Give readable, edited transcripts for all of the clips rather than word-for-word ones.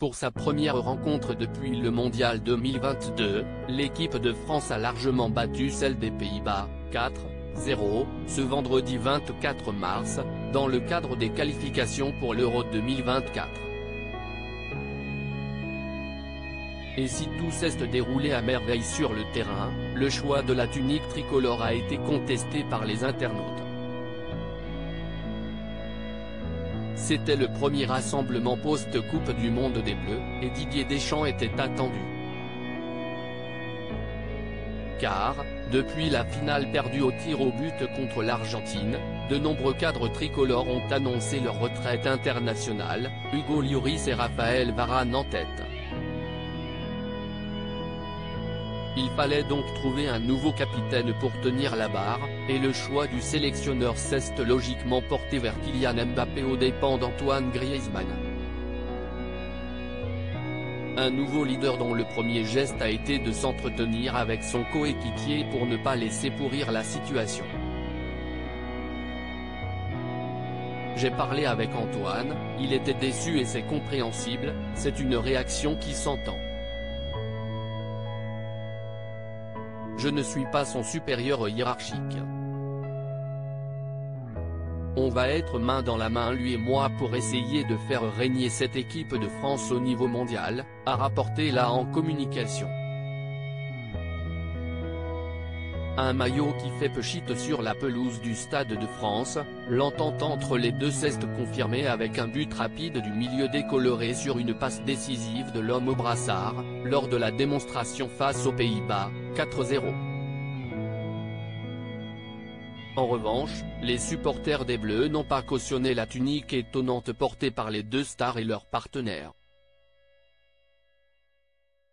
Pour sa première rencontre depuis le Mondial 2022, l'équipe de France a largement battu celle des Pays-Bas, 4-0, ce vendredi 24 mars, dans le cadre des qualifications pour l'Euro 2024. Et si tout s'est déroulé à merveille sur le terrain, le choix de la tunique tricolore a été contesté par les internautes. C'était le premier rassemblement post-Coupe du Monde des Bleus, et Didier Deschamps était attendu. Car, depuis la finale perdue au tir au but contre l'Argentine, de nombreux cadres tricolores ont annoncé leur retraite internationale, Hugo Lloris et Raphaël Varane en tête. Il fallait donc trouver un nouveau capitaine pour tenir la barre, et le choix du sélectionneur s'est logiquement porté vers Kylian Mbappé aux dépens d'Antoine Griezmann. Un nouveau leader dont le premier geste a été de s'entretenir avec son coéquipier pour ne pas laisser pourrir la situation. J'ai parlé avec Antoine, il était déçu et c'est compréhensible, c'est une réaction qui s'entend. Je ne suis pas son supérieur hiérarchique. On va être main dans la main lui et moi pour essayer de faire régner cette équipe de France au niveau mondial, a rapporté la en communication. Un maillot qui fait pchit sur la pelouse du Stade de France, l'entente entre les deux s'est confirmée avec un but rapide du milieu décoloré sur une passe décisive de l'homme au brassard, lors de la démonstration face aux Pays-Bas, 4-0. En revanche, les supporters des Bleus n'ont pas cautionné la tunique étonnante portée par les deux stars et leurs partenaires.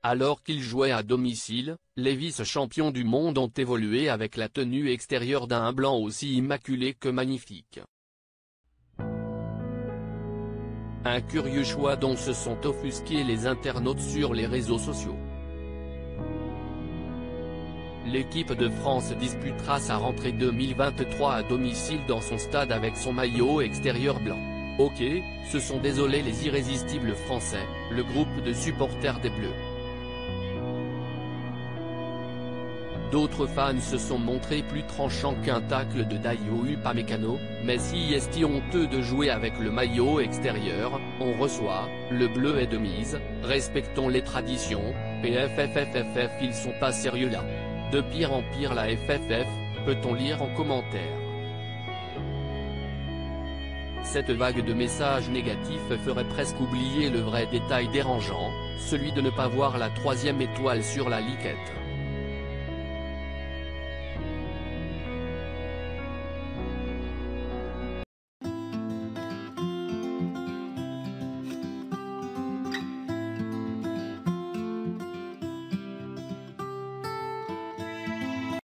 Alors qu'ils jouaient à domicile, les vice-champions du monde ont évolué avec la tenue extérieure d'un blanc aussi immaculé que magnifique. Un curieux choix dont se sont offusqués les internautes sur les réseaux sociaux. L'équipe de France disputera sa rentrée 2023 à domicile dans son stade avec son maillot extérieur blanc. Ok, se sont désolés les irrésistibles Français, le groupe de supporters des Bleus. D'autres fans se sont montrés plus tranchants qu'un tacle de Dayo Upamecano, mais si est honteux de jouer avec le maillot extérieur, on reçoit, le bleu est de mise, respectons les traditions, PFFFFF ils sont pas sérieux là. De pire en pire la FFF, peut-on lire en commentaire. Cette vague de messages négatifs ferait presque oublier le vrai détail dérangeant, celui de ne pas voir la troisième étoile sur la liquette.